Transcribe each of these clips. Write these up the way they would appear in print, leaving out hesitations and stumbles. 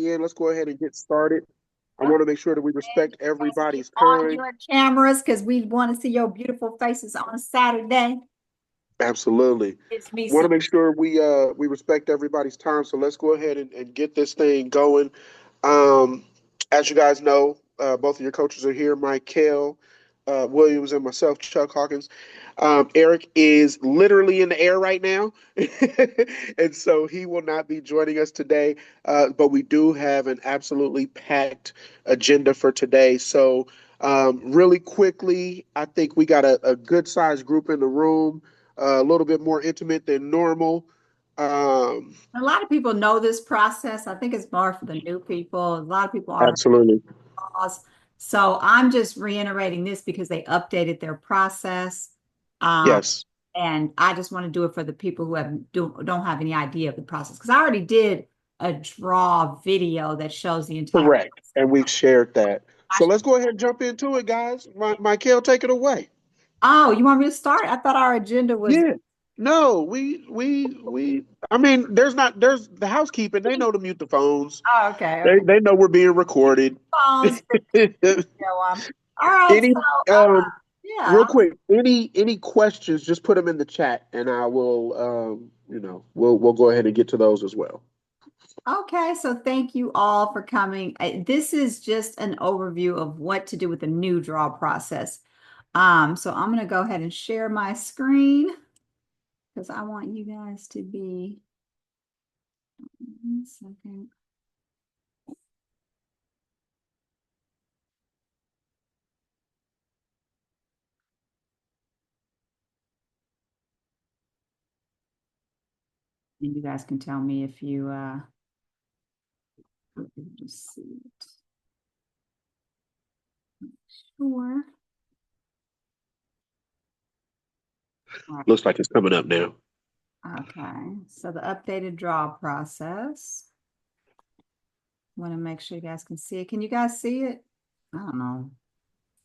everybody in. Let's go ahead and get started. I want to make sure that we respect everybody's on time. your cameras because we want to see your beautiful faces on a Saturday. Absolutely. It's me Want to some. make sure we respect everybody's time. So let's go ahead and get this thing going. Um, as you guys know, both of your coaches are here, Myckelle Williams and myself, Chuck Hawkins. Eric is literally in the air right now, and so he will not be joining us today. But we do have an absolutely packed agenda for today. So, really quickly, I think we got a good sized group in the room, a little bit more intimate than normal. Um, A lot of people know this process. I think it's more for the new people. A lot of people already Absolutely. know. So I'm just reiterating this because they updated their process. Um, Yes. and I just want to do it for the people who don't have any idea of the process. Because I already did a draw video that shows the entire Correct. And we've shared that. So process. let's go ahead and jump into it, guys. Michael, take it away. Oh, you want me to start? I thought our agenda was. Yeah. No, we I mean, there's the housekeeping, they know to mute the phones. Oh, okay, They okay. they know we're being recorded. Phones, video on. All right, Any so real yeah. quick, any questions, just put them in the chat and I will we'll go ahead and get to those as well. Okay, so thank you all for coming. This is just an overview of what to do with the new draw process. So I'm going to go ahead and share my screen because I want you guys to be. 1 second. And you guys can tell me if you just see it. Sure. Looks like it's coming up now. Okay, so the updated draw process. Want to make sure you guys can see it. Can you guys see it? I don't know.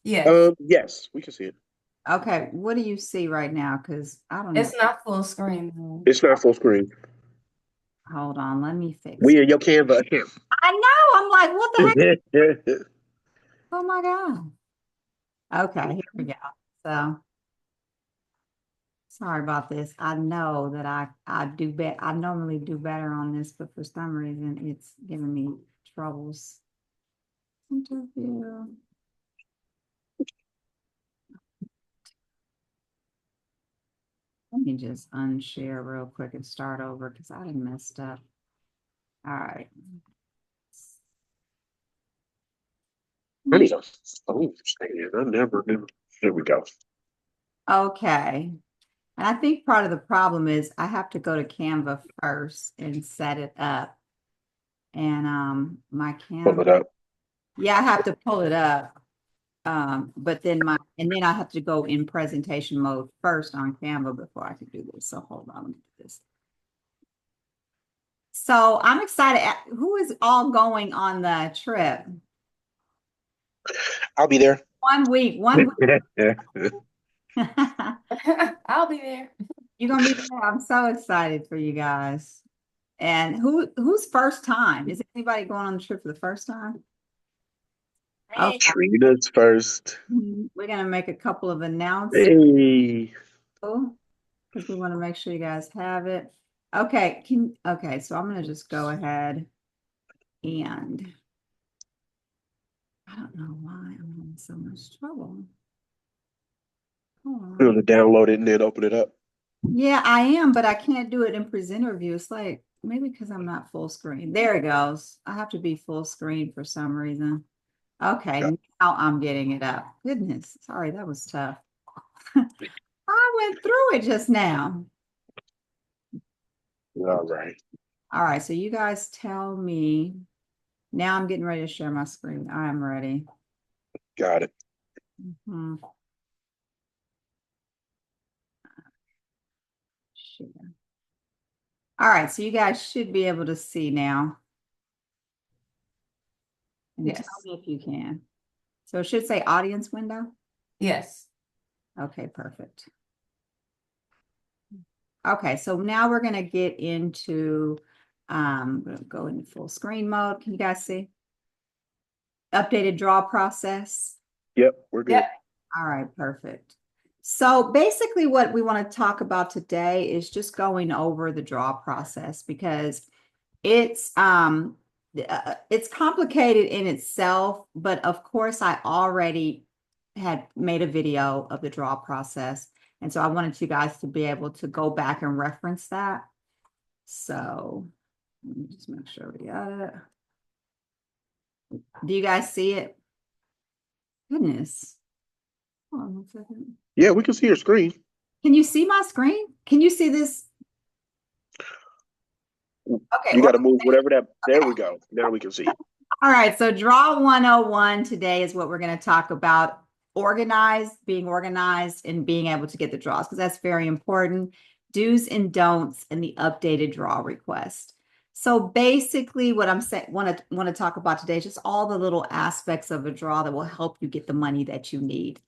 Yes. Yes, we can see it. Okay, what do you see right now? Because I don't know. It's not full screen. It's not full screen. Hold on, let me fix We it. in your Canva account. I know. I'm like, what the heck? Oh my God. Okay, here we go. So sorry about this. I know that I do bet I normally do better on this, but for some reason it's giving me troubles. Interview. Let me just unshare real quick and start over because I done messed up. All right. I need a phone stand. I never knew. Here we go. Okay. And I think part of the problem is I have to go to Canva first and set it up. And my Pull Canva, it up. yeah, I have to pull it up. But then I have to go in presentation mode first on Canva before I can do this. So hold on, let me do this. So I'm excited. Who is all going on the trip? I'll be there. 1 week, 1 week. I'll be there. You're gonna be there. I'm so excited for you guys. And who's first time? Is anybody going on the trip for the first time? Okay. Trina's first. We're gonna make a couple of announcements Hey. because we want to make sure you guys have it. Okay, so I'm gonna just go ahead and I don't know why I'm having so much trouble. Hold on. You're going to download it and then open it up. Yeah, I am, but I can't do it in presenter view. It's like maybe because I'm not full screen. There it goes. I have to be full screen for some reason. Okay, now I'm getting it up. Goodness, sorry, that was tough. I went through it just now. All right. All right, so you guys tell me. Now I'm getting ready to share my screen. I'm ready. Got it. Share. All right, so you guys should be able to see now. And Yes. tell me if you can. So it should say audience window. Yes. Okay, perfect. Okay, so now we're going to get into We'll go into full screen mode. Can you guys see? Updated draw process. Yep, we're good. Yep. All right, perfect. So basically what we want to talk about today is just going over the draw process because it's complicated in itself, but of course I already had made a video of the draw process. And so I wanted you guys to be able to go back and reference that. So let me just make sure we got it. Do you guys see it? Goodness. Hold on 1 second. Yeah, we can see your screen. Can you see my screen? Can you see this? Okay. You got to move whatever that. There we go. Now we can see it. All right. So draw 101 today is what we're going to talk about. Being organized and being able to get the draws, because that's very important. Do's and don'ts and the updated draw request. So basically what I'm saying, want to talk about today is just all the little aspects of a draw that will help you get the money that you need.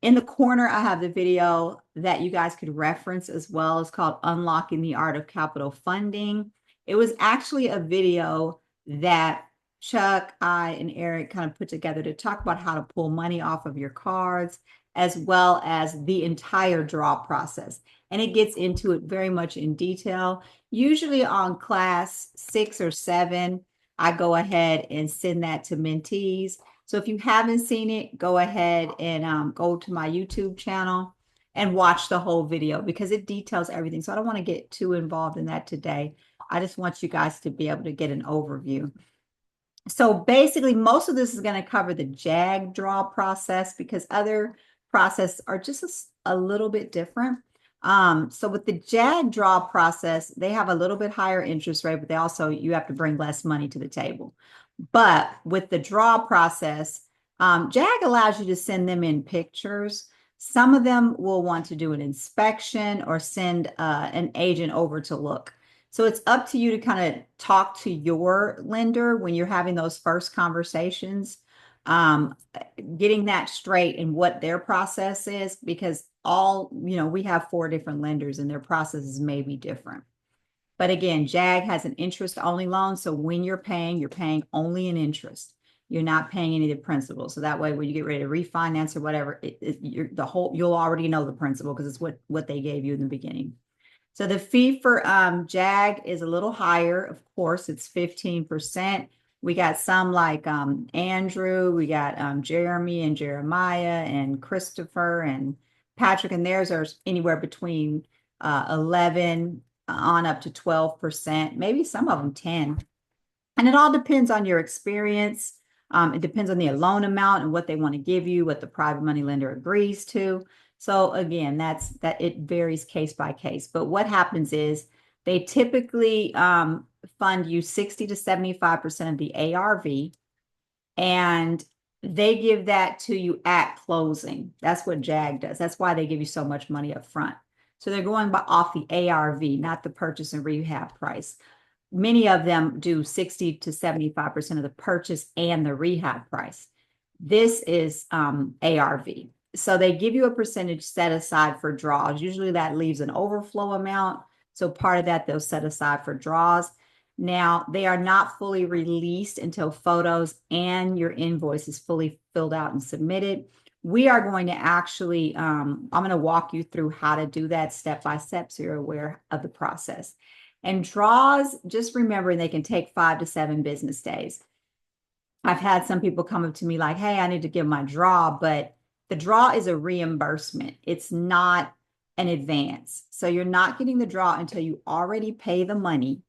In the corner, I have the video that you guys could reference as well. It's called Unlocking the Art of Capital Funding. It was actually a video that Chuck, I, and Eric kind of put together to talk about how to pull money off of your cards, as well as the entire draw process. And it gets into it very much in detail. Usually on class 6 or 7, I go ahead and send that to mentees. So if you haven't seen it, go ahead and go to my YouTube channel and watch the whole video because it details everything. So I don't want to get too involved in that today. I just want you guys to be able to get an overview. So basically, most of this is going to cover the JAG draw process because other processes are just a little bit different. So with the JAG draw process, they have a little bit higher interest rate, but you have to bring less money to the table. But with the draw process, JAG allows you to send them in pictures. Some of them will want to do an inspection or send an agent over to look. So it's up to you to kind of talk to your lender when you're having those first conversations, getting that straight in what their process is, because we have 4 different lenders and their processes may be different. But again, JAG has an interest-only loan. So when you're paying only an interest. You're not paying any of the principal. So that way, when you get ready to refinance or whatever, you'll already know the principal because it's what they gave you in the beginning. So the fee for JAG is a little higher. Of course, it's 15%. We got some like Andrew, we got Jeremy and Jeremiah and Christopher and Patrick, and theirs are anywhere between 11 on up to 12%, maybe some of them 10. And it all depends on your experience. It depends on the loan amount and what they want to give you, what the private money lender agrees to. So again, that it varies case by case. But what happens is they typically fund you 60 to 75% of the ARV, and they give that to you at closing. That's what JAG does. That's why they give you so much money up front. So they're going off the ARV, not the purchase and rehab price. Many of them do 60 to 75% of the purchase and the rehab price. This is ARV. So they give you a percentage set aside for draws. Usually that leaves an overflow amount. So part of that they'll set aside for draws. Now, they are not fully released until photos and your invoice is fully filled out and submitted. We are going to actually, I'm going to walk you through how to do that step by step so you're aware of the process. And draws, just remember, they can take 5 to 7 business days. I've had some people come up to me like, hey, I need to give my draw, but the draw is a reimbursement. It's not an advance. So you're not getting the draw until you already pay the money,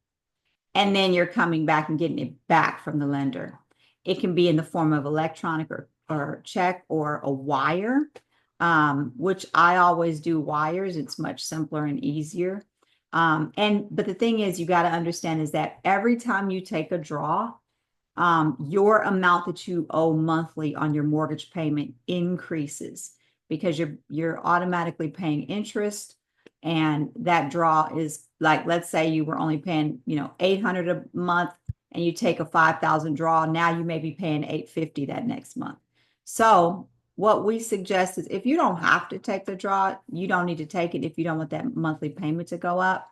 and then you're coming back and getting it back from the lender. It can be in the form of electronic or check or a wire, which I always do wires. It's much simpler and easier. But the thing is, you got to understand is that every time you take a draw, your amount that you owe monthly on your mortgage payment increases because you're automatically paying interest. And that draw is like, let's say you were only paying, $800 a month and you take a 5,000 draw. Now you may be paying $850 that next month. So what we suggest is if you don't have to take the draw, you don't need to take it if you don't want that monthly payment to go up.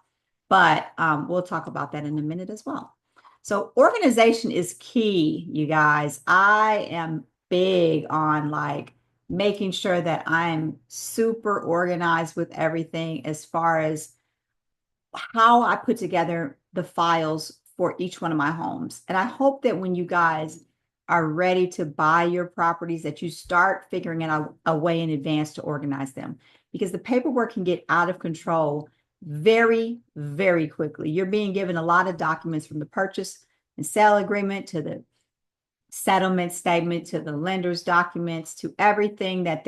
but we'll talk about that in a minute as well. So organization is key, you guys. I am big on like making sure that I'm super organized with everything as far as how I put together the files for each one of my homes. And I hope that when you guys are ready to buy your properties, that you start figuring out a way in advance to organize them, because the paperwork can get out of control very, very quickly. You're being given a lot of documents, from the purchase and sale agreement to the settlement statement to the lender's documents to everything that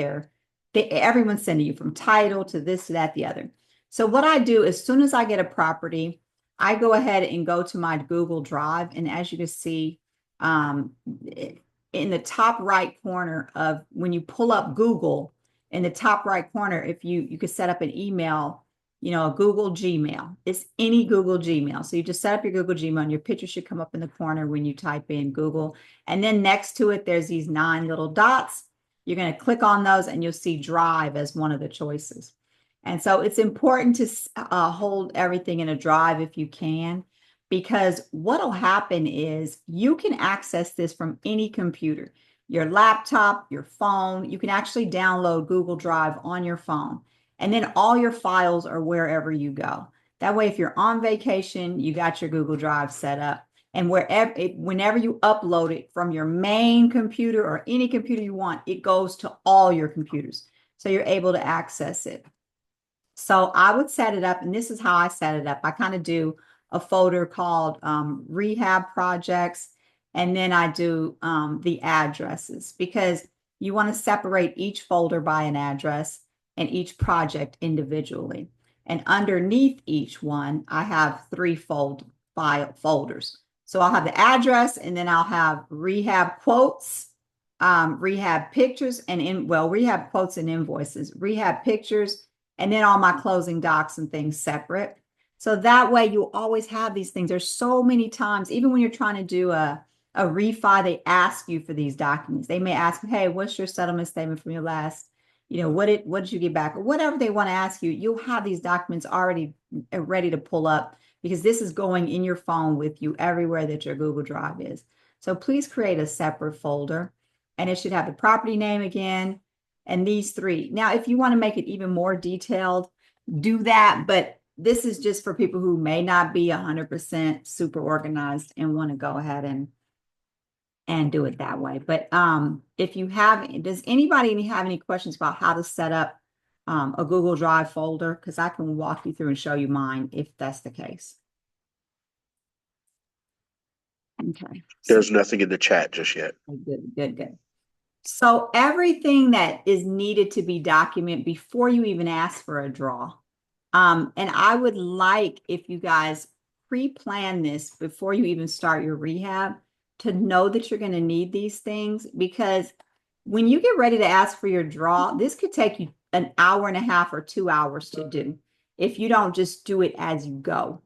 everyone's sending you, from title to this to that, the other. So what I do, as soon as I get a property, I go ahead and go to my Google Drive. And as you can see, in the top right corner of, when you pull up Google, in the top right corner, if you could set up an email, a Google Gmail. It's any Google Gmail. So you just set up your Google Gmail, and your picture should come up in the corner when you type in Google. And then next to it, there's these 9 little dots. You're going to click on those, and you'll see Drive as one of the choices. And so it's important to hold everything in a drive if you can, because what'll happen is you can access this from any computer, your laptop, your phone. You can actually download Google Drive on your phone, and then all your files are wherever you go. That way, if you're on vacation, you got your Google Drive set up, and whenever you upload it from your main computer or any computer you want, it goes to all your computers. So you're able to access it. So I would set it up, and this is how I set it up. I kind of do a folder called rehab projects, and then I do the addresses, because you want to separate each folder by an address and each project individually. And underneath each one, I have 3 folders. So I'll have the address, and then I'll have rehab quotes, rehab pictures, and rehab quotes and invoices, rehab pictures, and then all my closing docs and things separate. So that way you always have these things. There's so many times, even when you're trying to do a refi, they ask you for these documents. They may ask, hey, what's your settlement statement from your last, what did you get back? Or whatever they want to ask you, you'll have these documents already ready to pull up, because this is going in your phone with you everywhere that your Google Drive is. So please create a separate folder, and it should have the property name again, and these 3. Now, if you want to make it even more detailed, do that. But this is just for people who may not be 100% super organized and want to go ahead and do it that way. But if you have, does anybody have any questions about how to set up a Google Drive folder? Because I can walk you through and show you mine if that's the case. Okay. There's nothing in the chat just yet. Good. So everything that is needed to be documented before you even ask for a draw. And I would like, if you guys pre-plan this before you even start your rehab, to know that you're going to need these things, because when you get ready to ask for your draw, this could take you an hour and a half or 2 hours to do if you don't just do it as you go.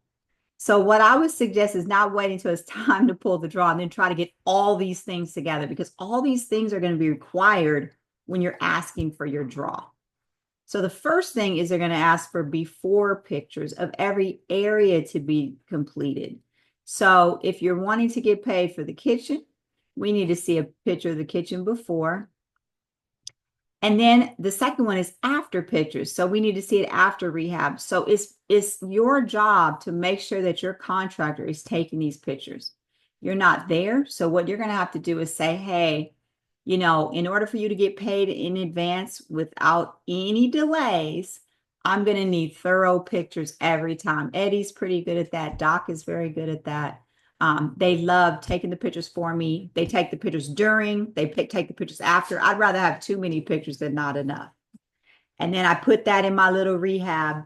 So what I would suggest is not waiting until it's time to pull the draw and then try to get all these things together, because all these things are going to be required when you're asking for your draw. So the first thing is they're going to ask for before pictures of every area to be completed. So if you're wanting to get paid for the kitchen, we need to see a picture of the kitchen before. And then the second one is after pictures. So we need to see it after rehab. So it's your job to make sure that your contractor is taking these pictures. You're not there. So what you're going to have to do is say, hey, in order for you to get paid in advance without any delays, I'm going to need thorough pictures every time. Eddie's pretty good at that. Doc is very good at that. They love taking the pictures for me. They take the pictures during, they take the pictures after. I'd rather have too many pictures than not enough. And then I put that in my little rehab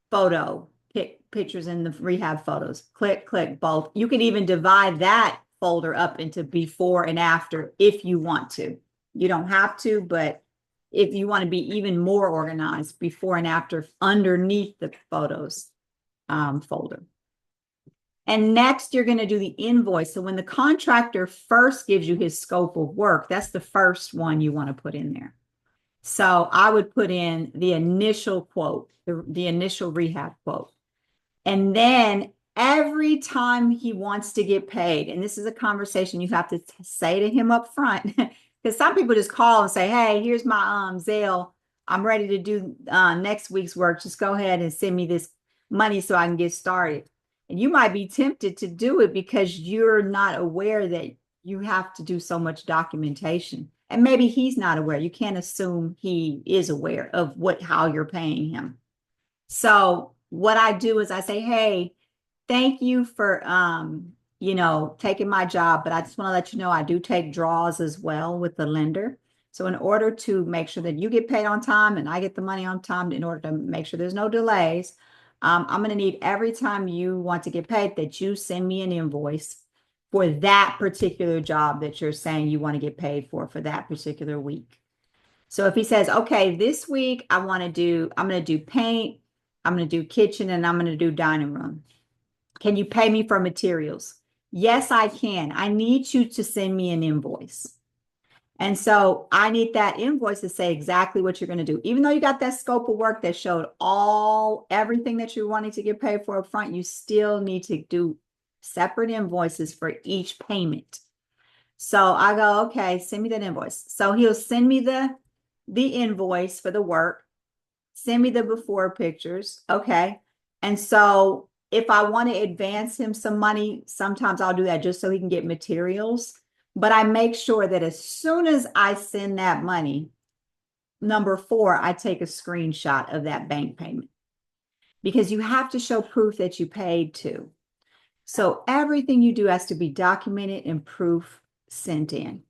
photo, pick pictures in the rehab photos, click, both. You can even divide that folder up into before and after if you want to. You don't have to, but if you want to be even more organized, before and after underneath the photos folder. And next, you're going to do the invoice. So when the contractor first gives you his scope of work, that's the first one you want to put in there. So I would put in the initial quote, the initial rehab quote. And then every time he wants to get paid, and this is a conversation you have to say to him up front, because some people just call and say, hey, here's my S.C.A.L.E. I'm ready to do next week's work. Just go ahead and send me this money so I can get started. And you might be tempted to do it because you're not aware that you have to do so much documentation. And maybe he's not aware. You can't assume he is aware of how you're paying him. So what I do is I say, hey, thank you for taking my job, but I just want to let you know I do take draws as well with the lender. So in order to make sure that you get paid on time and I get the money on time, in order to make sure there's no delays, I'm going to need every time you want to get paid that you send me an invoice for that particular job that you're saying you want to get paid for that particular week. So if he says, okay, this week I'm going to do paint, I'm going to do kitchen, and I'm going to do dining room. Can you pay me for materials? Yes, I can. I need you to send me an invoice. And so I need that invoice to say exactly what you're going to do. Even though you got that scope of work that showed everything that you're wanting to get paid for up front, you still need to do separate invoices for each payment. So I go, okay, send me that invoice. So he'll send me the invoice for the work, send me the before pictures. Okay. And so if I want to advance him some money, sometimes I'll do that just so he can get materials. But I make sure that as soon as I send that money, number 4, I take a screenshot of that bank payment because you have to show proof that you paid to. So everything you do has to be documented and proof sent in.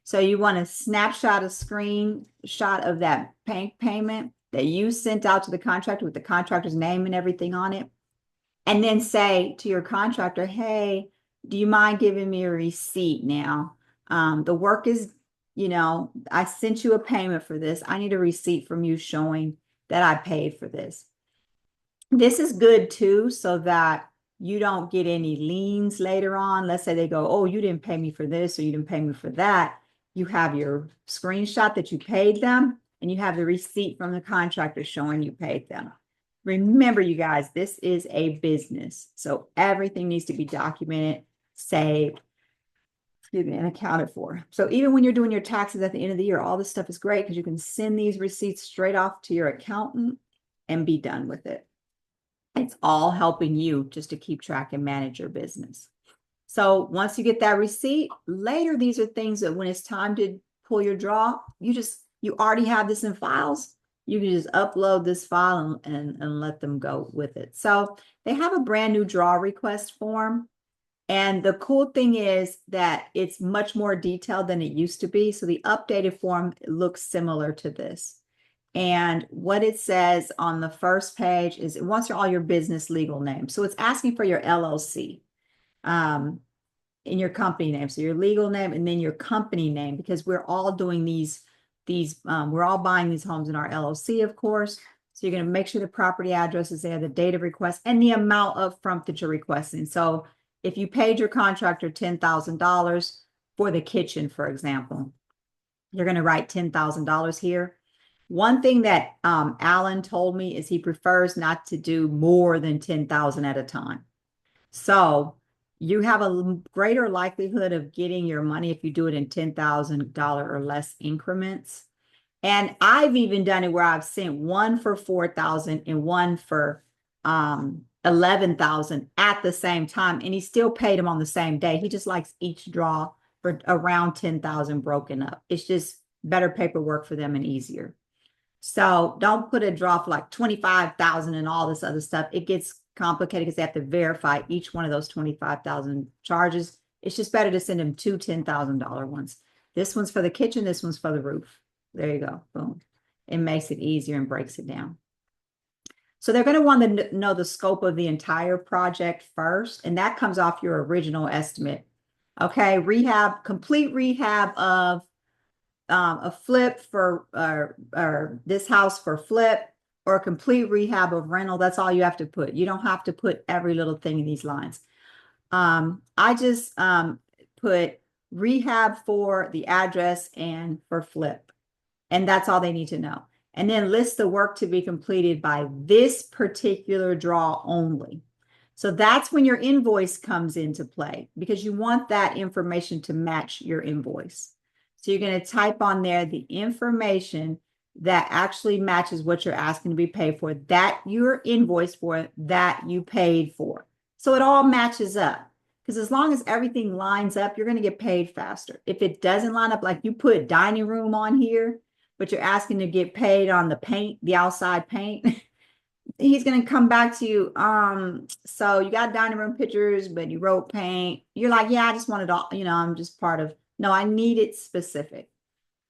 So you want a snapshot, a screenshot of that bank payment that you sent out to the contractor with the contractor's name and everything on it. And then say to your contractor, hey, do you mind giving me a receipt now? The work is, I sent you a payment for this. I need a receipt from you showing that I paid for this. This is good too, so that you don't get any liens later on. Let's say they go, oh, you didn't pay me for this or you didn't pay me for that. You have your screenshot that you paid them and you have the receipt from the contractor showing you paid them. Remember, you guys, this is a business. So everything needs to be documented, saved, and accounted for. So even when you're doing your taxes at the end of the year, all this stuff is great because you can send these receipts straight off to your accountant and be done with it. It's all helping you just to keep track and manage your business. So once you get that receipt, later, these are things that when it's time to pull your draw, you already have this in files. You can just upload this file and let them go with it. So they have a brand new draw request form. And the cool thing is that it's much more detailed than it used to be. So the updated form looks similar to this. And what it says on the first page is it wants all your business legal names. So it's asking for your LLC in your company name. So your legal name and then your company name, because we're all doing we're all buying these homes in our LLC, of course. So you're going to make sure the property address is there, the date of request, and the amount of front that you're requesting. So if you paid your contractor $10,000 for the kitchen, for example, you're going to write $10,000 here. One thing that Alan told me is he prefers not to do more than 10,000 at a time. So you have a greater likelihood of getting your money if you do it in $10,000 or less increments. And I've even done it where I've sent one for 4,000 and one for 11,000 at the same time, and he still paid him on the same day. He just likes each draw for around 10,000 broken up. It's just better paperwork for them and easier. So don't put a draw for like 25,000 and all this other stuff. It gets complicated because they have to verify each one of those 25,000 charges. It's just better to send them 2 $10,000 ones. This one's for the kitchen. This one's for the roof. There you go. Boom. It makes it easier and breaks it down. So they're going to want to know the scope of the entire project first, and that comes off your original estimate. Okay, complete rehab of a flip for or this house for flip, or a complete rehab of rental. That's all you have to put. You don't have to put every little thing in these lines. I just put rehab for the address and for flip, and that's all they need to know. And then list the work to be completed by this particular draw only. So that's when your invoice comes into play, because you want that information to match your invoice. So you're going to type on there the information that actually matches what you're asking to be paid for, that you're invoiced for, that you paid for. So it all matches up. Because as long as everything lines up, you're going to get paid faster. If it doesn't line up, like you put dining room on here, but you're asking to get paid on the paint, the outside paint, he's going to come back to you. So you got dining room pictures, but you wrote paint. You're like, yeah, I just wanted all, I'm just part of, no, I need it specific.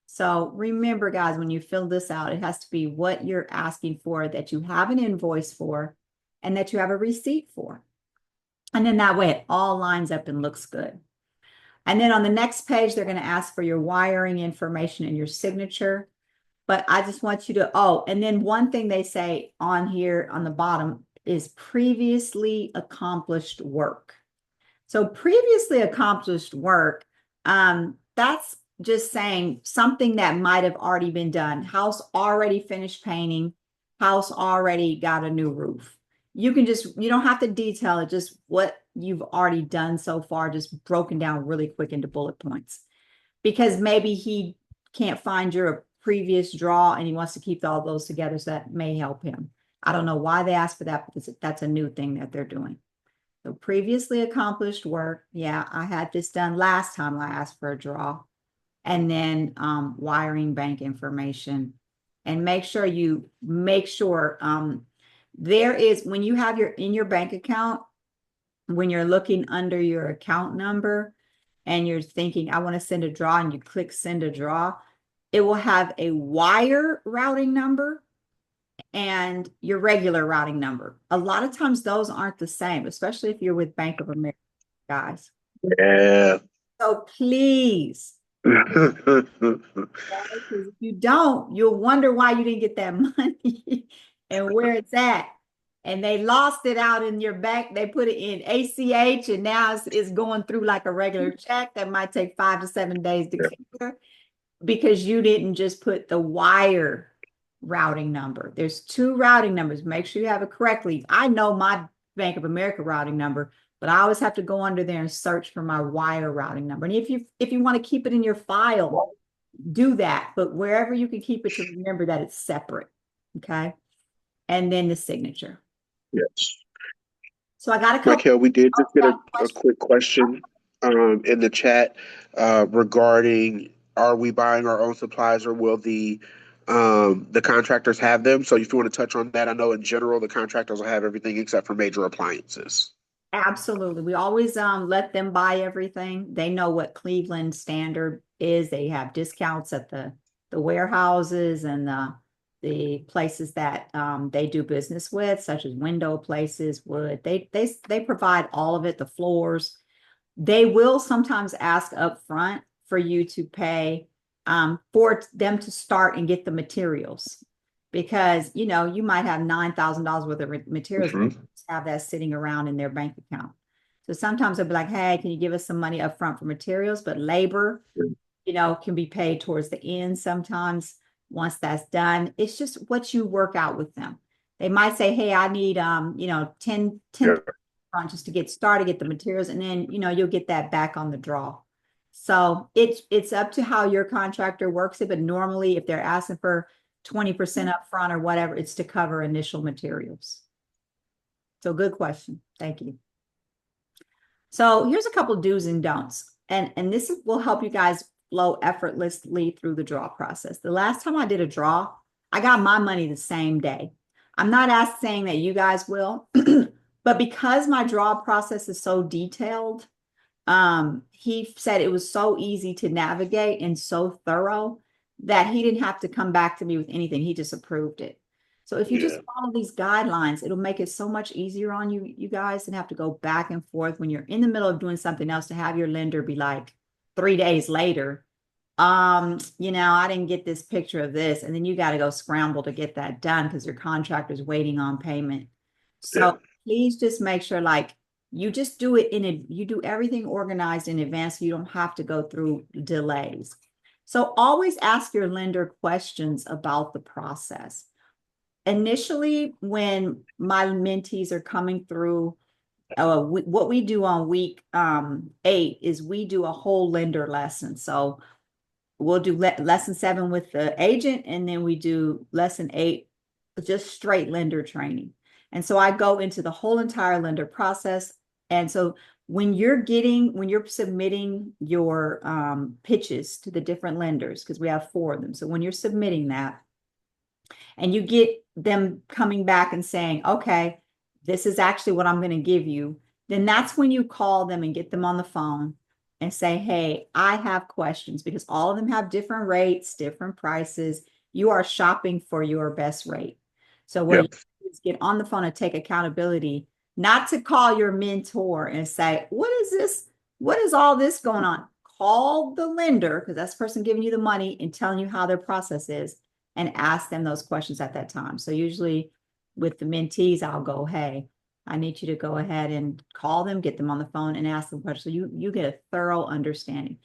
So remember, guys, when you fill this out, it has to be what you're asking for, that you have an invoice for, and that you have a receipt for. And then that way it all lines up and looks good. And then on the next page, they're going to ask for your wiring information and your signature. But I just want you to, and then one thing they say on here on the bottom is previously accomplished work. So previously accomplished work, that's just saying something that might have already been done. House already finished painting, house already got a new roof. You don't have to detail it, just what you've already done so far, just broken down really quick into bullet points. Because maybe he can't find your previous draw and he wants to keep all those together, so that may help him. I don't know why they asked for that, because that's a new thing that they're doing. So previously accomplished work. Yeah, I had this done last time I asked for a draw. And then wiring bank information. And make sure there is, when you have in your bank account, when you're looking under your account number and you're thinking, I want to send a draw, and you click send a draw, it will have a wire routing number and your regular routing number. A lot of times those aren't the same, especially if you're with Bank of America, guys. Yeah. So please, if you don't, you'll wonder why you didn't get that money and where it's at. And they lost it out in your bank. They put it in ACH, and now it's going through like a regular check that might take 5 to 7 days to clear, because you didn't just put the wire routing number. There's 2 routing numbers. Make sure you have it correctly. I know my Bank of America routing number, but I always have to go under there and search for my wire routing number. And if you want to keep it in your file, do that. But wherever you can keep it, to remember that it's separate. Okay. And then the signature. Yes. So I got a couple. Myckelle, we did just get a quick question in the chat regarding, are we buying our own supplies, or will the contractors have them? So if you want to touch on that, I know in general the contractors will have everything except for major appliances. Absolutely. We always let them buy everything. They know what Cleveland standard is. They have discounts at the warehouses and the places that they do business with, such as window places, wood. They provide all of it, the floors. They will sometimes ask up front for you to pay for them to start and get the materials, because you might have $9,000 worth of materials, Mhm. have that sitting around in their bank account. So sometimes they'll be like, hey, can you give us some money up front for materials? But labor, can be paid towards the end sometimes. Once that's done, it's just what you work out with them. They might say, hey, I need 10 Yeah. just to get started, get the materials, and then you'll get that back on the draw. So it's up to how your contractor works it, but normally if they're asking for 20% up front or whatever, it's to cover initial materials. So good question. Thank you. So here's a couple of do's and don'ts. And this will help you guys flow effortlessly through the draw process. The last time I did a draw, I got my money the same day. I'm not saying that you guys will, but because my draw process is so detailed, he said it was so easy to navigate and so thorough that he didn't have to come back to me with anything. He just approved it. So if you just follow these guidelines, it'll make it so much easier on you guys, and have to go back and forth when you're in the middle of doing something else, to have your lender be like 3 days later, I didn't get this picture of this. And then you got to go scramble to get that done because your contractor's waiting on payment. So please just make sure, like, you just do it you do everything organized in advance, so you don't have to go through delays. So always ask your lender questions about the process. Initially, when my mentees are coming through what we do on week 8 is we do a whole lender lesson. So we'll do lesson 7 with the agent, and then we do lesson 8, just straight lender training. And so I go into the whole entire lender process. And so when you're submitting your pitches to the different lenders, because we have 4 of them. So when you're submitting that, and you get them coming back and saying, okay, this is actually what I'm going to give you, then that's when you call them and get them on the phone and say, hey, I have questions, because all of them have different rates, different prices. You are shopping for your best rate. So what you do is get on the phone and take accountability, not to call your mentor and say, what is this? What is all this going on? Call the lender, because that's the person giving you the money and telling you how their process is, and ask them those questions at that time. So usually with the mentees, I'll go, hey, I need you to go ahead and call them, get them on the phone and ask them questions. So you get a thorough understanding.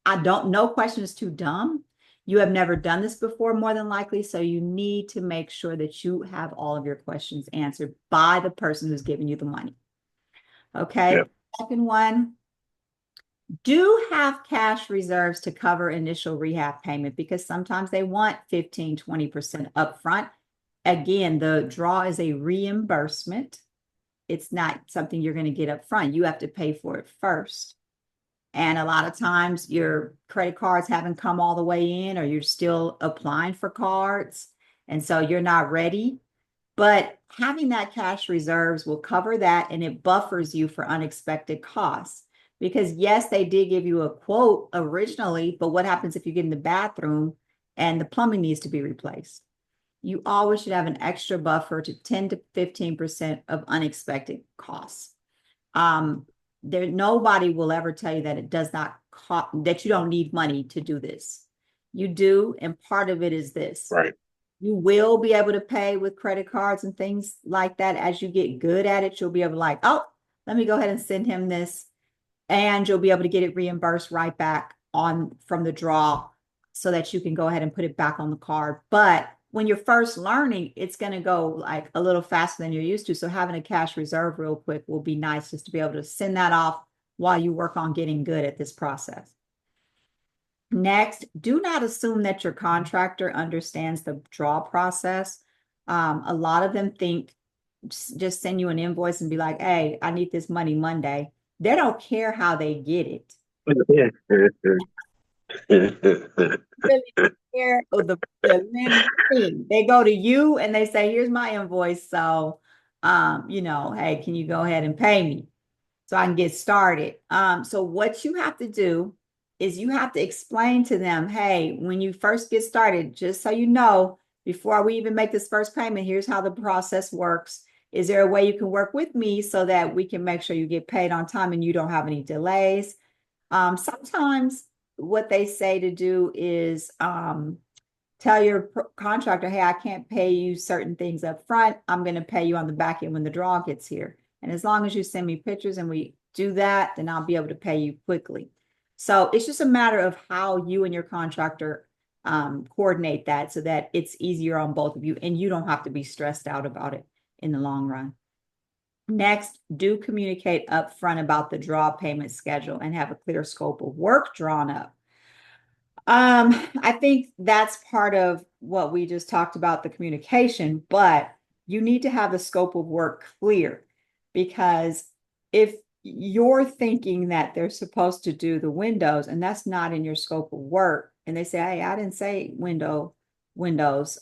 No question is too dumb. You have never done this before, more than likely. So you need to make sure that you have all of your questions answered by the person who's giving you the money. Okay. Yep. Second one, do have cash reserves to cover initial rehab payment, because sometimes they want 15, 20% upfront. Again, the draw is a reimbursement. It's not something you're going to get up front. You have to pay for it first. And a lot of times your credit cards haven't come all the way in, or you're still applying for cards, and so you're not ready. But having that cash reserves will cover that, and it buffers you for unexpected costs. Because yes, they did give you a quote originally, but what happens if you get in the bathroom and the plumbing needs to be replaced? You always should have an extra buffer to 10 to 15% of unexpected costs. Nobody will ever tell you that it does not cost, that you don't need money to do this. You do, and part of it is this. Right. You will be able to pay with credit cards and things like that. As you get good at it, you'll be able to oh, let me go ahead and send him this, and you'll be able to get it reimbursed right back from the draw, so that you can go ahead and put it back on the card. But when you're first learning, it's going to go like a little faster than you're used to. So having a cash reserve real quick will be nice, just to be able to send that off while you work on getting good at this process. Next, do not assume that your contractor understands the draw process. A lot of them think just send you an invoice and be like, hey, I need this money Monday. They don't care how they get it. Really care of the thing. They go to you and they say, here's my invoice. So, hey, can you go ahead and pay me so I can get started? So what you have to do is you have to explain to them, hey, when you first get started, just so you know, before we even make this first payment, here's how the process works. Is there a way you can work with me so that we can make sure you get paid on time and you don't have any delays? Sometimes what they say to do is tell your contractor, hey, I can't pay you certain things up front. I'm going to pay you on the back end when the draw gets here. And as long as you send me pictures and we do that, then I'll be able to pay you quickly. So it's just a matter of how you and your contractor coordinate that, so that it's easier on both of you and you don't have to be stressed out about it in the long run. Next, do communicate upfront about the draw payment schedule and have a clear scope of work drawn up. I think that's part of what we just talked about, the communication, but you need to have the scope of work clear, because if you're thinking that they're supposed to do the windows and that's not in your scope of work, and they say, hey, I didn't say windows,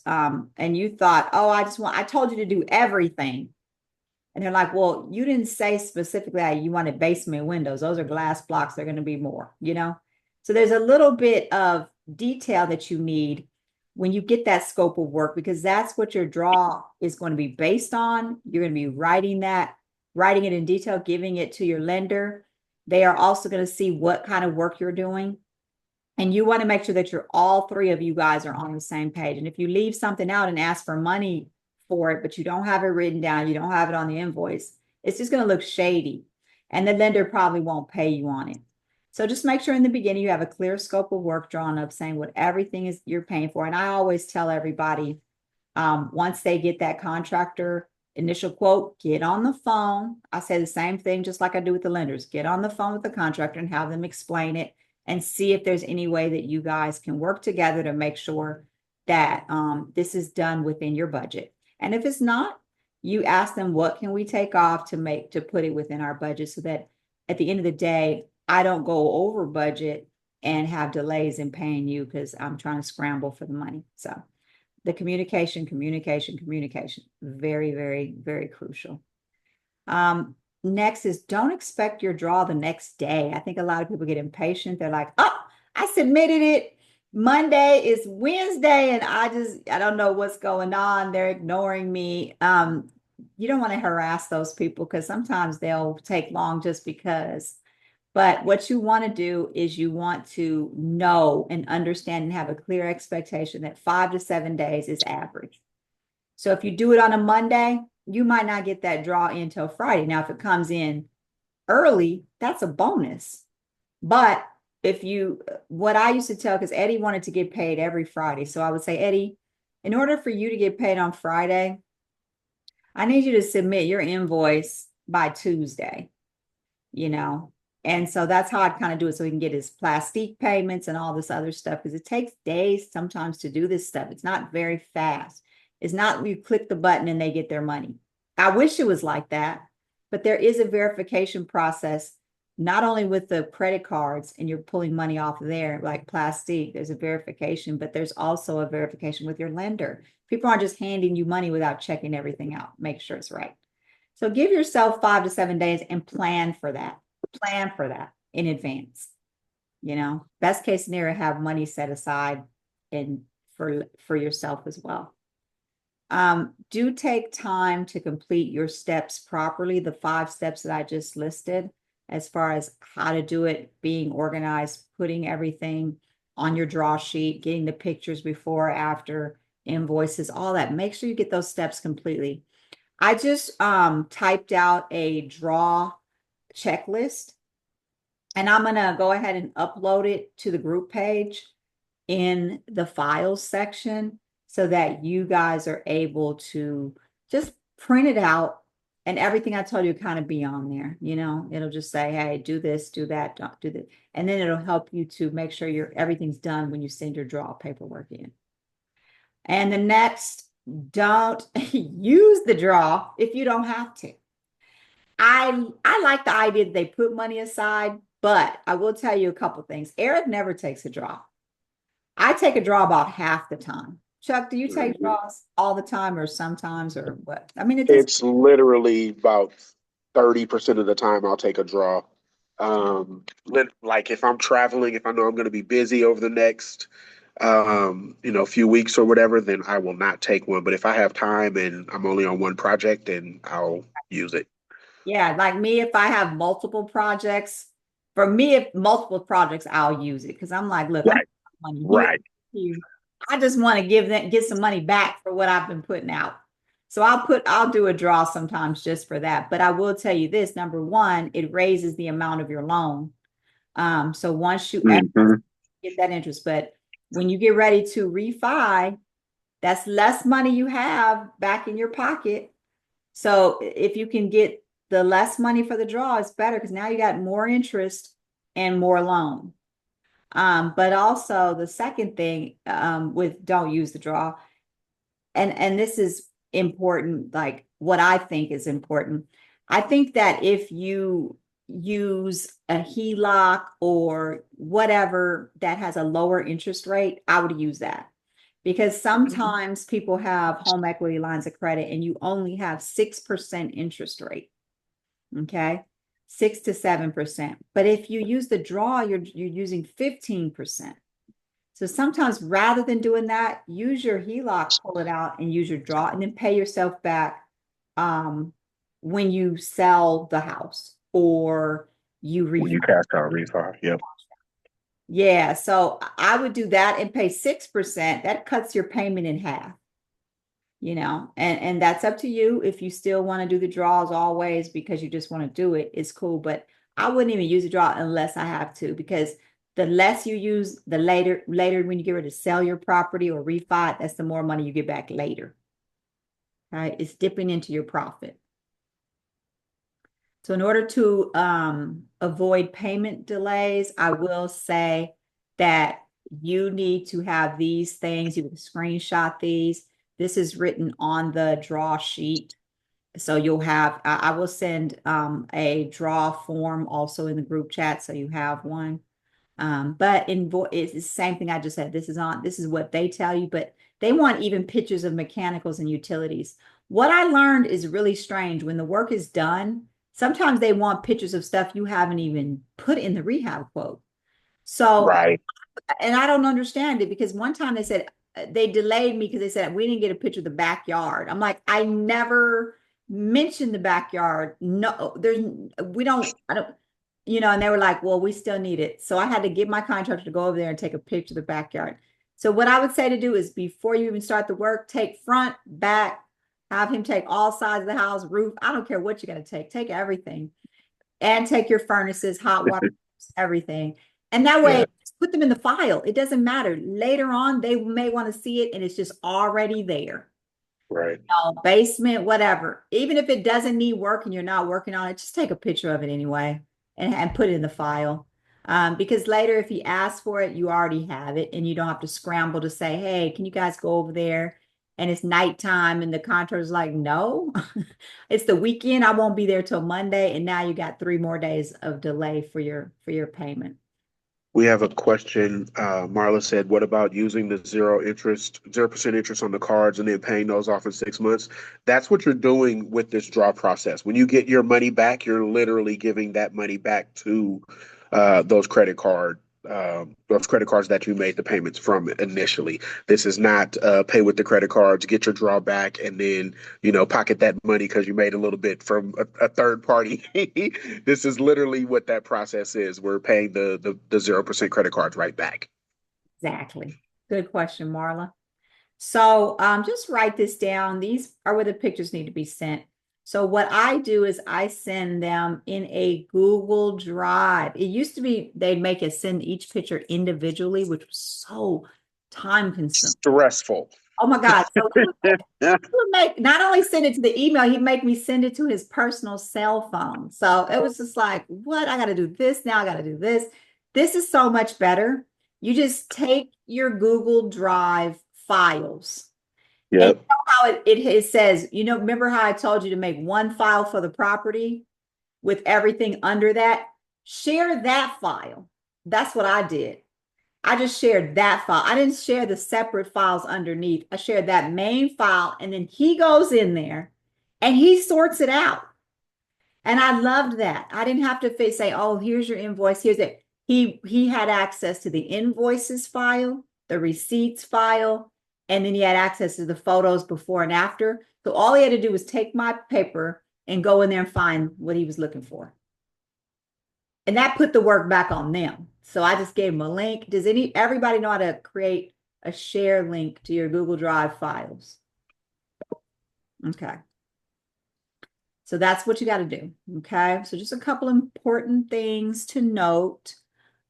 and you thought, oh, I told you to do everything. And they're like, well, you didn't say specifically that you wanted basement windows. Those are glass blocks. They're going to be more, So there's a little bit of detail that you need when you get that scope of work, because that's what your draw is going to be based on. You're going to be writing it in detail, giving it to your lender. They are also going to see what kind of work you're doing. And you want to make sure that all 3 of you guys are on the same page. And if you leave something out and ask for money for it, but you don't have it written down, you don't have it on the invoice, it's just going to look shady, and the lender probably won't pay you on it. So just make sure in the beginning you have a clear scope of work drawn up, saying what everything is you're paying for. And I always tell everybody, once they get that contractor Initial quote, get on the phone. I say the same thing just like I do with the lenders. Get on the phone with the contractor and have them explain it and see if there's any way that you guys can work together to make sure that this is done within your budget. And if it's not, you ask them, what can we take off to put it within our budget so that at the end of the day, I don't go over budget and have delays in paying you because I'm trying to scramble for the money. So the communication, very, very, very crucial. Next is don't expect your draw the next day. I think a lot of people get impatient. They're like, oh, I submitted it. Monday is Wednesday, and I don't know what's going on. They're ignoring me. You don't want to harass those people because sometimes they'll take long just because. But what you want to do is you want to know and understand and have a clear expectation that 5 to 7 days is average. So if you do it on a Monday, you might not get that draw in till Friday. Now, if it comes in early, that's a bonus. But what I used to tell, because Eddie wanted to get paid every Friday. So I would say, Eddie, in order for you to get paid on Friday, I need you to submit your invoice by Tuesday, And so that's how I'd kind of do it so he can get his plastique payments and all this other stuff because it takes days sometimes to do this stuff. It's not very fast. It's not you click the button and they get their money. I wish it was like that, but there is a verification process, not only with the credit cards and you're pulling money off there like plastique, there's a verification, but there's also a verification with your lender. People aren't just handing you money without checking everything out. Make sure it's right. So give yourself 5 to 7 days and plan for that. Plan for that in advance. Best case scenario, have money set aside and for yourself as well. Do take time to complete your steps properly, the 5 steps that I just listed, as far as how to do it, being organized, putting everything on your draw sheet, getting the pictures before, after, invoices, all that. Make sure you get those steps completely. I just typed out a draw checklist, and I'm going to go ahead and upload it to the group page in the files section so that you guys are able to just print it out and everything I told you kind of be on there. It'll just say, hey, do this, do that, don't do this. And then it'll help you to make sure everything's done when you send your draw paperwork in. And the next, don't use the draw if you don't have to. I like the idea that they put money aside, but I will tell you a couple things. Eric never takes a draw. I take a draw about half the time. Chuck, do you take draws all the time or sometimes or what? I mean, it's literally about 30% of the time I'll take a draw. Like if I'm traveling, if I know I'm going to be busy over the next few weeks or whatever, then I will not take one. But if I have time and I'm only on one project, then I'll use it. Yeah, like me, if I have multiple projects, for me, if multiple projects, I'll use it because I'm like, look, Right. I'm money Right. here. I just want to get some money back for what I've been putting out. So I'll do a draw sometimes just for that. But I will tell you this, number one, it raises the amount of your loan. So once you get that interest, but when you get ready to refi, that's less money you have back in your pocket. So if you can get the less money for the draw, it's better because now you got more interest and more loan. But also the second thing with don't use the draw, and this is important, like what I think is important. I think that if you use a HELOC or whatever that has a lower interest rate, I would use that. Because sometimes people have home equity lines of credit and you only have 6% interest rate. Okay. 6 to 7%. But if you use the draw, you're using 15%. So sometimes rather than doing that, use your HELOC, pull it out and use your draw and then pay yourself back when you sell the house or when you cash out refi. Yep. Yeah, so I would do that and pay 6%. That cuts your payment in half, and that's up to you. If you still want to do the draws always because you just want to do it, it's cool. But I wouldn't even use a draw unless I have to, because the less you use, the later when you get ready to sell your property or refi, that's the more money you get back later. Okay, it's dipping into your profit. So in order to avoid payment delays, I will say that you need to have these things. You can screenshot these. This is written on the draw sheet. So you'll have, I will send a draw form also in the group chat. So you have one. But it's the same thing I just said. This is what they tell you, but they want even pictures of mechanicals and utilities. What I learned is really strange. When the work is done, sometimes they want pictures of stuff you haven't even put in the rehab quote. So, Right. and I don't understand it because one time they said they delayed me because they said we didn't get a picture of the backyard. I'm like, I never mentioned the backyard. No, I don't, and they were like, well, we still need it. So I had to get my contractor to go over there and take a picture of the backyard. So what I would say to do is before you even start the work, take front, back, have him take all sides of the house, roof. I don't care what you're going to take everything and take your furnaces, hot water, everything. And that way, Yeah. put them in the file. It doesn't matter. Later on, they may want to see it and it's just already there. Right. Basement, whatever. Even if it doesn't need work and you're not working on it, just take a picture of it anyway and put it in the file. Because later, if he asks for it, you already have it and you don't have to scramble to say, hey, can you guys go over there? And it's nighttime and the contractor's like, no, it's the weekend. I won't be there till Monday. And now you got 3 more days of delay for your payment. We have a question. Marla said, what about using the 0% interest on the cards and then paying those off in 6 months? That's what you're doing with this draw process. When you get your money back, you're literally giving that money back to those credit cards that you made the payments from initially. This is not pay with the credit cards, get your draw back, and then pocket that money because you made a little bit from a third party. This is literally what that process is. We're paying the 0% credit cards right back. Exactly. Good question, Marla. So just write this down. These are where the pictures need to be sent. So what I do is I send them in a Google Drive. It used to be they'd make us send each picture individually, which was so time consuming. Stressful. Oh my God. So he would not only send it to the email, he'd make me send it to his personal cell phone. So it was just like, what? I got to do this now. I got to do this. This is so much better. You just take your Google Drive files. And you Yep. know how it says, remember how I told you to make one file for the property with everything under that? Share that file. That's what I did. I just shared that file. I didn't share the separate files underneath. I shared that main file, and then he goes in there and he sorts it out. And I loved that. I didn't have to say, oh, here's your invoice. Here's it. He had access to the invoices file, the receipts file, and then he had access to the photos before and after. So all he had to do was take my paper and go in there and find what he was looking for. And that put the work back on them. So I just gave them a link. Does everybody know how to create a share link to your Google Drive files? Okay. So that's what you got to do. Okay. So just a couple important things to note.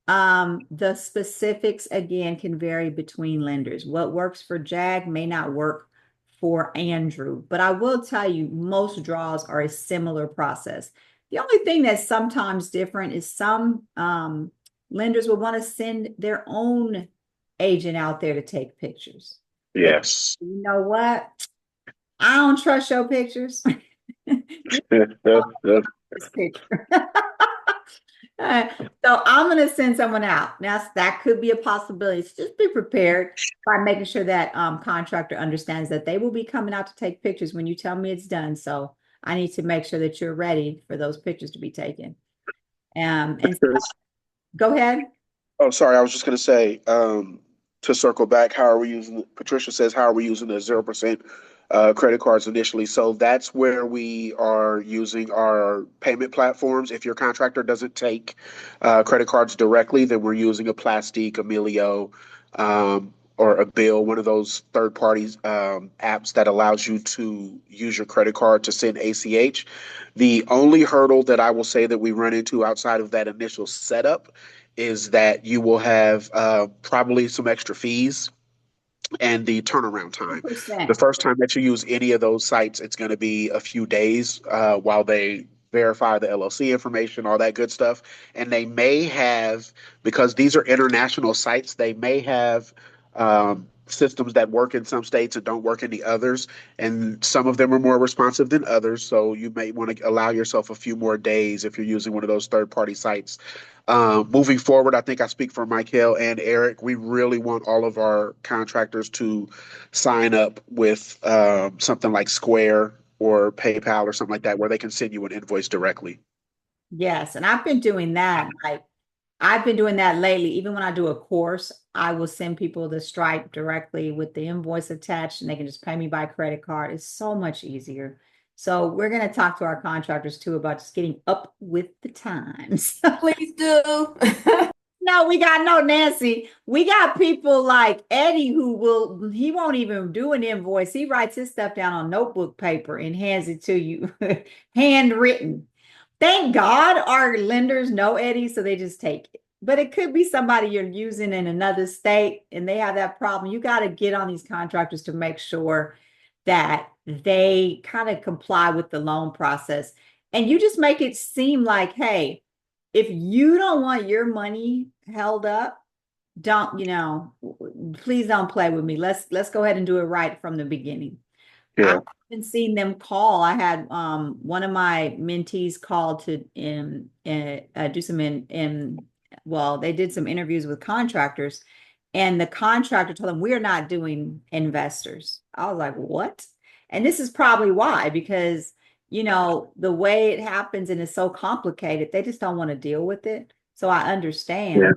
The specifics again can vary between lenders. What works for Jag may not work for Andrew, but I will tell you most draws are a similar process. The only thing that's sometimes different is some lenders will want to send their own agent out there to take pictures. Yes. You know what? I don't trust your pictures. This picture. So I'm going to send someone out. Now, that could be a possibility. So just be prepared by making sure that contractor understands that they will be coming out to take pictures when you tell me it's done. So I need to make sure that you're ready for those pictures to be taken. And so, go ahead. Oh, sorry. I was just going to say, to circle back, Patricia says, how are we using the 0% credit cards initially? So that's where we are using our payment platforms. If your contractor doesn't take credit cards directly, then we're using a Plastique, Emilio, or a Bill, one of those third parties apps that allows you to use your credit card to send ACH. The only hurdle that I will say that we run into outside of that initial setup is that you will have probably some extra fees and the turnaround time. The 100%. first time that you use any of those sites, it's going to be a few days while they verify the LLC information, all that good stuff. And they may have, because these are international sites, they may have systems that work in some states and don't work in the others. And some of them are more responsive than others. So you may want to allow yourself a few more days if you're using one of those third-party sites. Moving forward, I think I speak for Myckelle and Eric. We really want all of our contractors to sign up with something like Square or PayPal or something like that, where they can send you an invoice directly. Yes, and I've been doing that. Like I've been doing that lately. Even when I do a course, I will send people the Stripe directly with the invoice attached, and they can just pay me by credit card. It's so much easier. So we're going to talk to our contractors too about just getting up with the times. Please do. No, we got no Nancy. We got people like Eddie he won't even do an invoice. He writes his stuff down on notebook paper and hands it to you handwritten. Thank God our lenders know Eddie, so they just take it. But it could be somebody you're using in another state and they have that problem. You got to get on these contractors to make sure that they kind of comply with the loan process. And you just make it seem like, hey, if you don't want your money held up, don't, please don't play with me. Let's go ahead and do it right from the beginning. Yeah. I've been seeing them call. I had one of my mentees called to do some well, they did some interviews with contractors, and the contractor told them, we're not doing investors. I was like, what? And this is probably why, because the way it happens and it's so complicated, they just don't want to deal with it. So I Yeah. understand.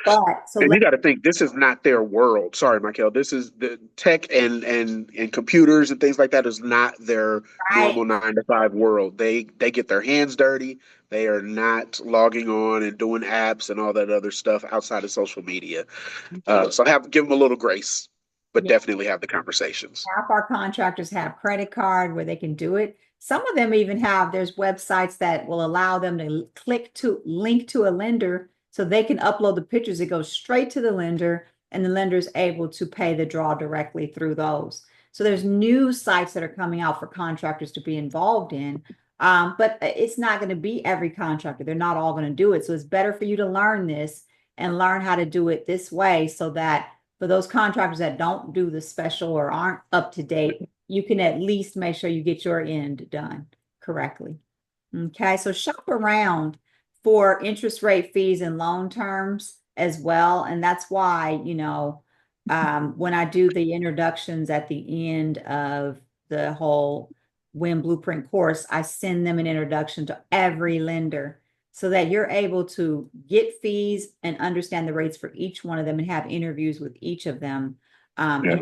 But so And you let's got to think this is not their world. Sorry, Myckelle. This is the tech and computers and things like that is not their try. normal 9 to 5 world. They get their hands dirty. They are not logging on and doing apps and all that other stuff outside of social media. So give them a little grace, but definitely have the conversations. Half our contractors have credit card where they can do it. Some of them even there's websites that will allow them to link to a lender so they can upload the pictures. It goes straight to the lender and the lender is able to pay the draw directly through those. So there's new sites that are coming out for contractors to be involved in. But it's not going to be every contractor. They're not all going to do it. So it's better for you to learn this and learn how to do it this way so that for those contractors that don't do the special or aren't up to date, you can at least make sure you get your end done correctly. Okay, so shop around for interest rate fees and loan terms as well. And that's why, when I do the introductions at the end of the whole WIN Blueprint course, I send them an introduction to every lender so that you're able to get fees and understand the rates for each one of them and have interviews with each of them. Yeah.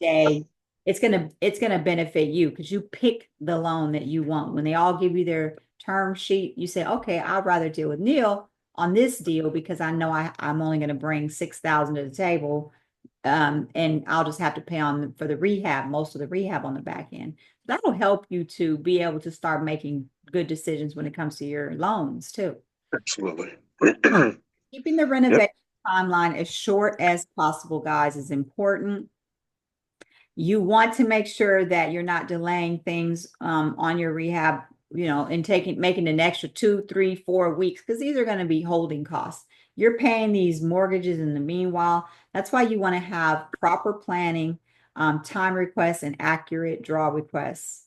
Day, it's gonna benefit you because you pick the loan that you want. When they all give you their term sheet, you say, okay, I'd rather deal with Neil on this deal because I know I'm only going to bring 6,000 to the table. And I'll just have to pay for the rehab, most of the rehab on the back end. That'll help you to be able to start making good decisions when it comes to your loans too. Absolutely. Keeping the renovation timeline as short as possible, guys, is important. You want to make sure that you're not delaying things on your rehab, and making an extra 2, 3, 4 weeks, because these are going to be holding costs. You're paying these mortgages in the meanwhile. That's why you want to have proper planning, time requests and accurate draw requests,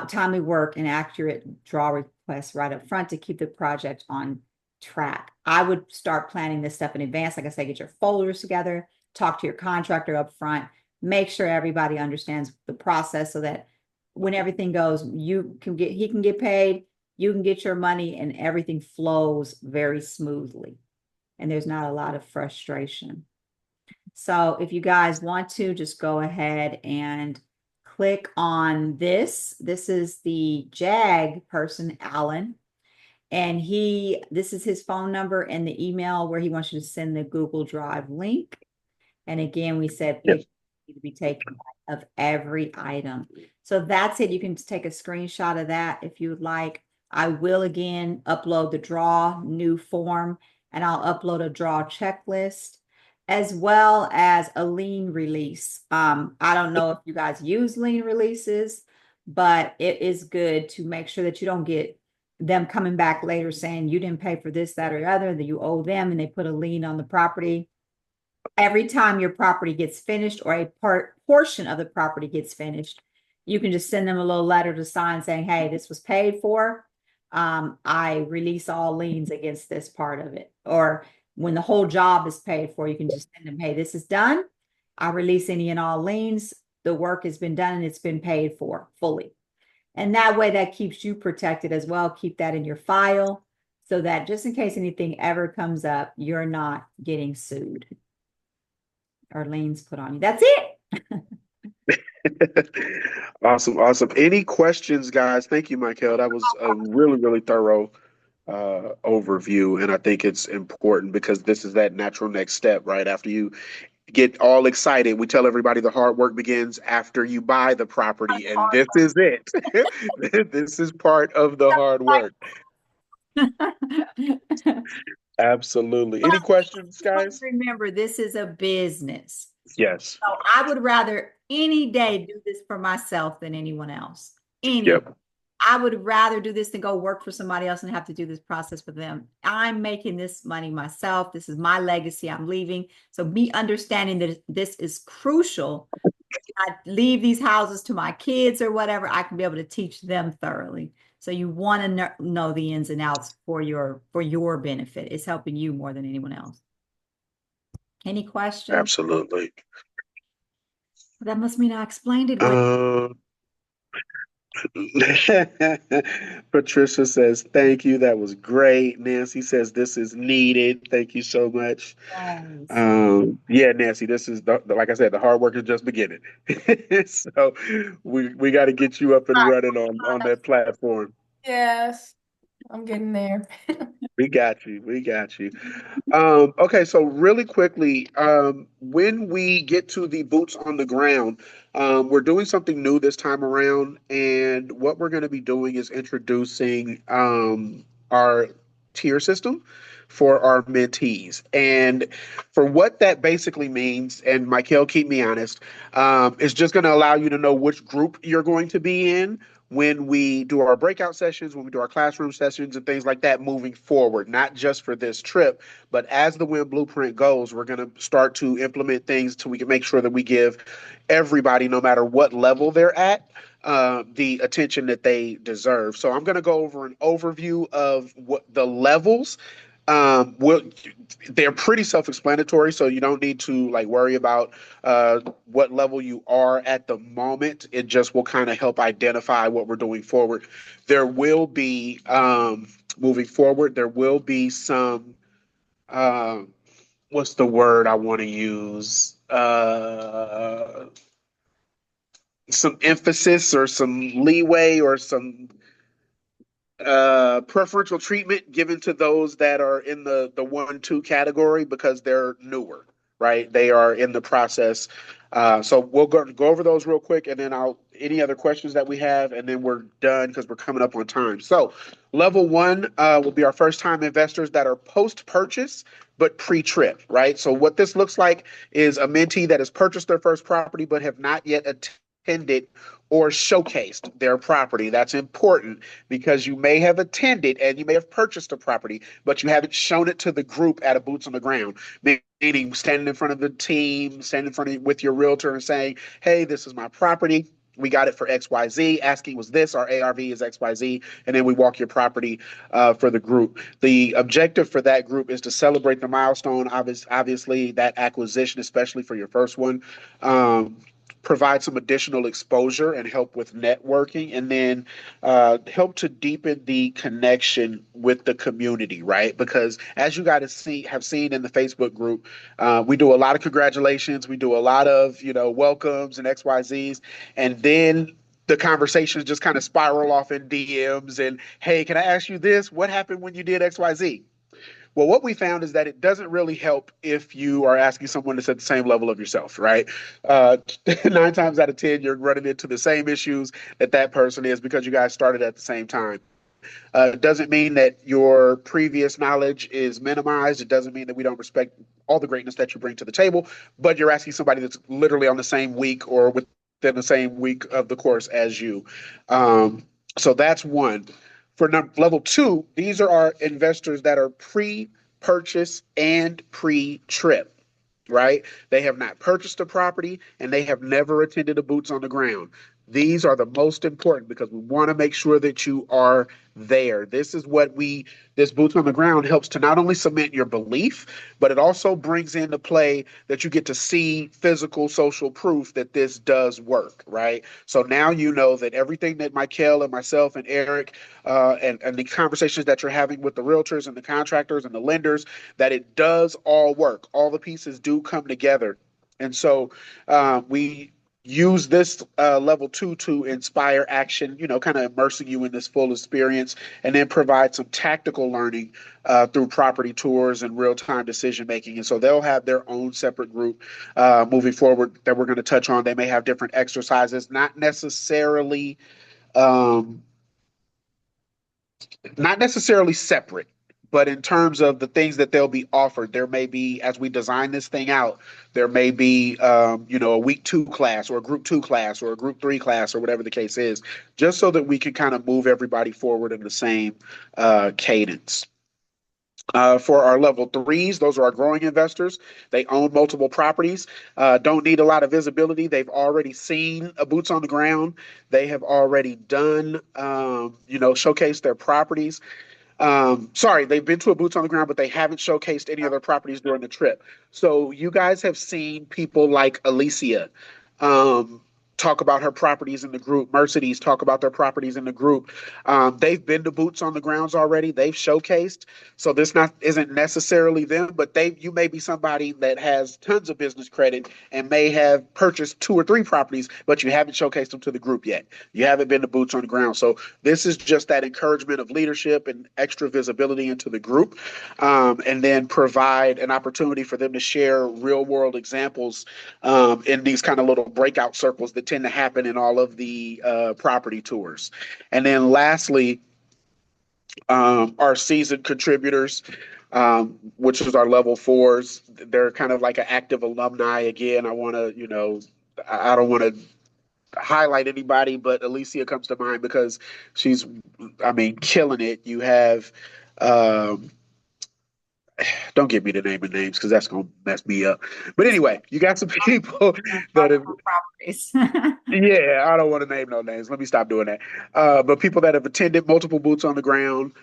timely work and accurate draw requests right up front to keep the project on track. I would start planning this stuff in advance. Like I said, get your folders together, talk to your contractor up front, make sure everybody understands the process so that when everything goes, he can get paid, you can get your money, and everything flows very smoothly. And there's not a lot of frustration. So if you guys want to, just go ahead and click on this. This is the JAG person, Alan. And this is his phone number and the email where he wants you to send the Google Drive link. And again, we said pictures need to be taken of every item. So that's it. You can just take a screenshot of that if you would like. I will again upload the draw new form, and I'll upload a draw checklist. as well as a lien release. I don't know if you guys use lien releases, but it is good to make sure that you don't get them coming back later saying you didn't pay for this, that, or the other, that you owe them, and they put a lien on the property. Every time your property gets finished or a portion of the property gets finished, you can just send them a little letter to sign saying, hey, this was paid for. I release all liens against this part of it. Or when the whole job is paid for, you can just send them, hey, this is done. I release any and all liens. The work has been done and it's been paid for fully. And that way that keeps you protected as well. Keep that in your file so that just in case anything ever comes up, you're not getting sued or liens put on you. That's it. Awesome, awesome. Any questions, guys? Thank you, Myckelle. That was a really, really thorough overview, and I think it's important because this is that natural next step, right? After you get all excited, we tell everybody the hard work begins after you buy the property, and this is it. This is part of the hard work. Absolutely. Any questions, guys? Remember, this is a business. Yes. So I would rather any day do this for myself than anyone else. Yep. I would rather do this than go work for somebody else and have to do this process with them. I'm making this money myself. This is my legacy I'm leaving. So me understanding that this is crucial. I leave these houses to my kids or whatever, I can be able to teach them thoroughly. So you want to know the ins and outs for your benefit. It's helping you more than anyone else. Any questions? Absolutely. That must mean I explained it well. Patricia says, thank you. That was great. Nancy says, this is needed. Thank you so much. Yeah, Nancy, this is like I said, the hard work is just beginning. So we got to get you up and running on that platform. Yes, I'm getting there. We got you. We got you. Okay, so really quickly, when we get to the boots on the ground, we're doing something new this time around, and what we're going to be doing is introducing our tier system for our mentees. And for what that basically means, and Myckelle, keep me honest, is just going to allow you to know which group you're going to be in when we do our breakout sessions, when we do our classroom sessions and things like that moving forward, not just for this trip, but as the WIN blueprint goes, we're going to start to implement things so we can make sure that we give everybody, no matter what level they're at, the attention that they deserve. So I'm going to go over an overview of what the levels. Will they're pretty self-explanatory, so you don't need to like worry about what level you are at the moment. It just will kind of help identify what we're doing forward. There will be moving forward. There will be some what's the word I want to use? Some emphasis or some leeway or some preferential treatment given to those that are in the 1-2 category because they're newer, right? They are in the process. So we'll go over those real quick, and then I'll any other questions that we have, and then we're done because we're coming up on time. So level one will be our first time investors that are post purchase but pre-trip, right? So what this looks like is a mentee that has purchased their first property but have not yet attended or showcased their property. That's important because you may have attended and you may have purchased a property, but you haven't shown it to the group at a boots on the ground. Meaning standing in front of the team, standing in front of with your realtor and saying, hey, this is my property. We got it for XYZ. Asking was this, our ARV is XYZ, and then we walk your property for the group. The objective for that group is to celebrate the milestone, obviously that acquisition, especially for your first one. Provide some additional exposure and help with networking, and then help to deepen the connection with the community, right? Because as you guys have seen in the Facebook group, we do a lot of congratulations, we do a lot of welcomes and XYZs, and then the conversations just kind of spiral off in DMs and hey, can I ask you this? What happened when you did XYZ? Well, what we found is that it doesn't really help if you are asking someone that's at the same level of yourself, right? 9 times out of 10, you're running into the same issues that person is because you guys started at the same time. Doesn't mean that your previous knowledge is minimized. It doesn't mean that we don't respect all the greatness that you bring to the table, but you're asking somebody that's literally on the same week or within the same week of the course as you. Um, so that's one. For level two, these are our investors that are pre-purchase and pre-trip, right? They have not purchased a property and they have never attended a boots on the ground. These are the most important because we want to make sure that you are there. This boots on the ground helps to not only cement your belief, but it also brings into play that you get to see physical social proof that this does work, right? So now you know that everything that Myckelle and myself and Eric and the conversations that you're having with the realtors and the contractors and the lenders, that it does all work. All the pieces do come together. And so we use this level two to inspire action, kind of immersing you in this full experience, and then provide some tactical learning through property tours and real time decision making. And so they'll have their own separate group moving forward that we're going to touch on. They may have different exercises, um, not necessarily separate, but in terms of the things that they'll be offered, there may be, as we design this thing out, there may be, a week two class or a group two class or a group three class or whatever the case is, just so that we can kind of move everybody forward in the same cadence. For our level threes, those are our growing investors. They own multiple properties, don't need a lot of visibility. They've already seen a boots on the ground. They have already done, showcased their properties. Sorry, they've been to a boots on the ground, but they haven't showcased any of their properties during the trip. So you guys have seen people like Alicia um, talk about her properties in the group. Mercedes talk about their properties in the group. They've been to boots on the grounds already. They've showcased. So this not isn't necessarily them, but you may be somebody that has tons of business credit and may have purchased two or three properties, but you haven't showcased them to the group yet. You haven't been to boots on the ground. So this is just that encouragement of leadership and extra visibility into the group, and then provide an opportunity for them to share real world examples in these kind of little breakout circles that tend to happen in all of the property tours. And then lastly, our seasoned contributors, which is our level fours. They're kind of like an active alumni. Again, I don't want to highlight anybody, but Alicia comes to mind because she's, I mean, killing it. You have, um, don't give me the name of names because that's gonna mess me up. But anyway, you got some people that have, Multiple properties. yeah, I don't want to name no names. Let me stop doing that. But people that have attended multiple boots on the ground,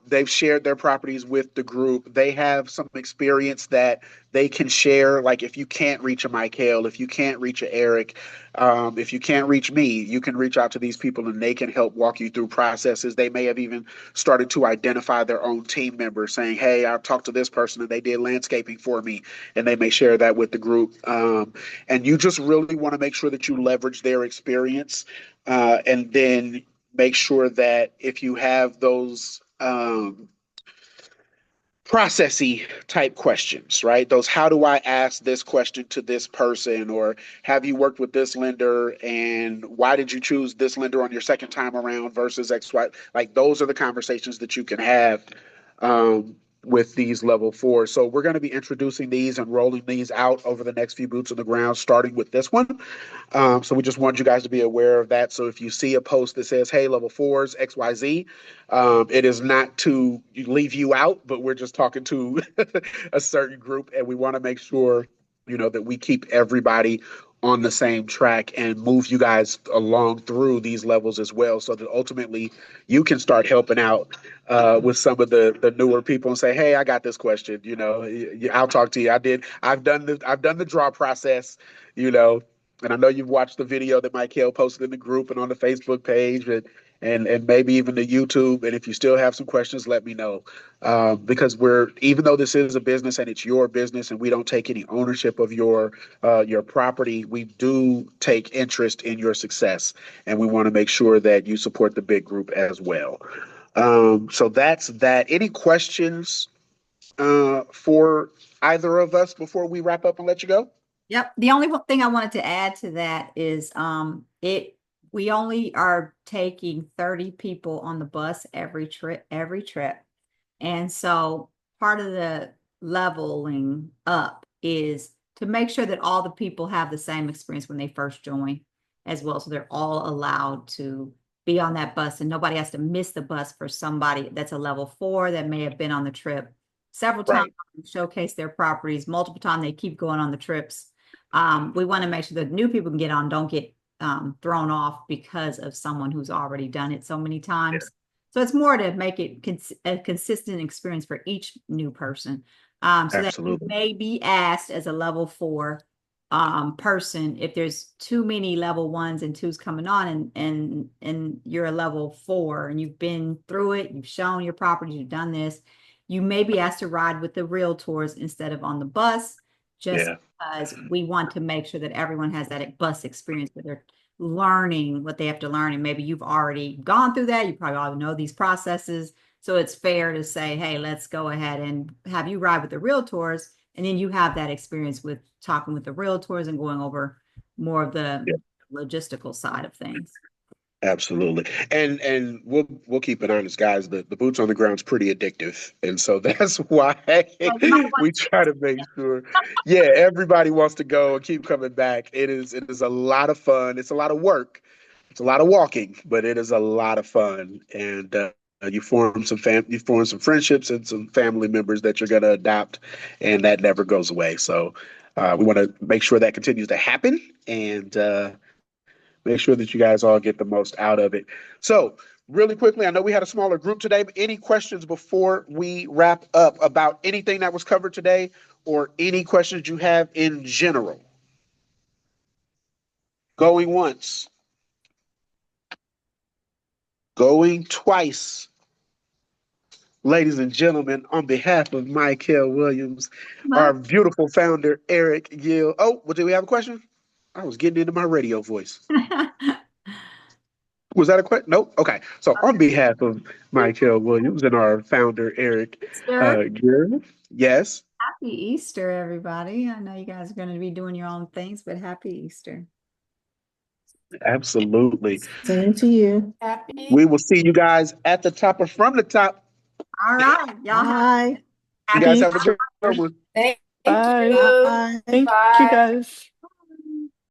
they've shared their properties with the group. They have some experience that they can share. Like if you can't reach a Myckelle, if you can't reach a Eric, if you can't reach me, you can reach out to these people and they can help walk you through processes. They may have even started to identify their own team members, saying, "Hey, I talked to this person and they did landscaping for me," and they may share that with the group. And you just really want to make sure that you leverage their experience, and then make sure that if you have those processy type questions, right? Those how do I ask this question to this person, or have you worked with this lender and why did you choose this lender on your second time around versus XY? Like those are the conversations that you can have with these level fours. So we're going to be introducing these and rolling these out over the next few boots on the ground, starting with this one. So we just wanted you guys to be aware of that. So if you see a post that says, "Hey, level fours XYZ," it is not to leave you out, but we're just talking to a certain group, and we want to make sure that we keep everybody on the same track and move you guys along through these levels as well, so that ultimately you can start helping out with some of the newer people and say, "Hey, I got this question. I'll talk to you. I've done the draw process. You know, and I know you've watched the video that Myckelle posted in the group and on the Facebook page and maybe even the YouTube. And if you still have some questions, let me know. Because even though this is a business and it's your business and we don't take any ownership of your property, we do take interest in your success. And we want to make sure that you support the big group as well. So that's that. Any questions for either of us before we wrap up and let you go? Yep. The only thing I wanted to add to that is we we only are taking 30 people on the bus every trip. And so part of the leveling up is to make sure that all the people have the same experience when they first join as well. So they're all allowed to be on that bus and nobody has to miss the bus for somebody that's a level 4 that may have been on the trip several times, showcase their properties multiple times. They keep going on the trips. We want to make sure that new people can get on, don't get thrown off because of someone who's already done it so many times. So it's more to make it a consistent experience for each new person. So that you may be asked as a level 4 person, if there's too many level 1s and 2s coming on and you're a level 4 and you've been through it, you've shown your properties, you've done this, you may be asked to ride with the realtors instead of on the bus, just because we want to make sure that everyone has that bus experience where they're learning what they have to learn. And maybe you've already gone through that. You probably already know these processes. So it's fair to say, hey, let's go ahead and have you ride with the realtors. And then you have that experience with talking with the realtors and going over more of the logistical side of things. Absolutely. And we'll keep it honest, guys. The boots on the ground is pretty addictive. And so that's why we try to make sure. Yeah, everybody wants to go and keep coming back. It is a lot of fun. It's a lot of work. It's a lot of walking, but it is a lot of fun. And you form some friendships and some family members that you're gonna adopt, and that never goes away. So we want to make sure that continues to happen and make sure that you guys all get the most out of it. So, really quickly, I know we had a smaller group today, but any questions before we wrap up about anything that was covered today or any questions you have in general? Going once. Going twice. Ladies and gentlemen, on behalf of Myckelle Williams, our beautiful founder, Eric Gill. Oh, well, do we have a question? I was getting into my radio voice. Was that a question? Nope. Okay. So on behalf of Myckelle Williams and our founder, Eric Gill, yes. Happy Easter, everybody. I know you guys are going to be doing your own things, but happy Easter. Absolutely. Same to you. We will see you guys at the top or from the top. All right. Y'all Bye. You guys have a good one. Thank Bye. you. Thank you, guys.